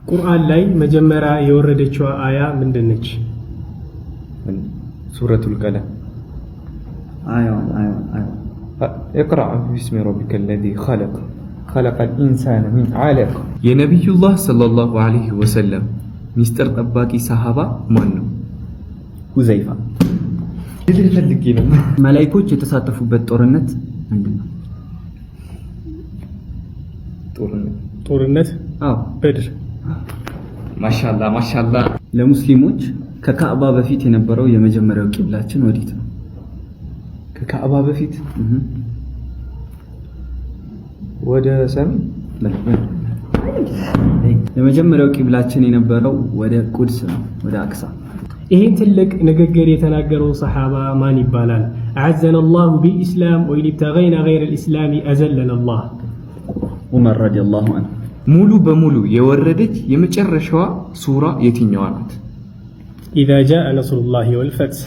ቁርአን ላይ መጀመሪያ የወረደችው አያ ምንድነች? ሱረቱል ቀለም። አይዋን اقرأ باسم ربك الذي خلق الإنسان من علق የነብዩ ሰለላሁ ዐለይሂ ወሰለም ሚስጥር ጠባቂ ሰሃባ ማን ነው? ሁዘይፋ። ልፈልግ ነው። መላእክቶች የተሳተፉበት ጦርነት ምንድነው? ጦርነት በድር። ማሻአላ። ለሙስሊሞች ከካዕባ በፊት የነበረው የመጀመሪያው ቂብላችን ወዴት ነው? ከካዕባ በፊት ወደ ሰሜን። የመጀመሪያው ቂብላችን የነበረው ወደ ቁድስ ነው፣ ወደ አክሳ። ይህን ትልቅ ንግግር የተናገረው ሰሃባ ማን ይባላል? አዘነ አላሁ ቢልኢስላም ወኢን ኢብተገይና ገይረ ልኢስላሚ አዘለነ አላህ። ዑመር ረዲየላሁ ዐንሁ። ሙሉ በሙሉ የወረደች የመጨረሻዋ ሱራ የትኛዋ ናት? ኢዛ ጃአ ነስሩላሂ ወልፈትህ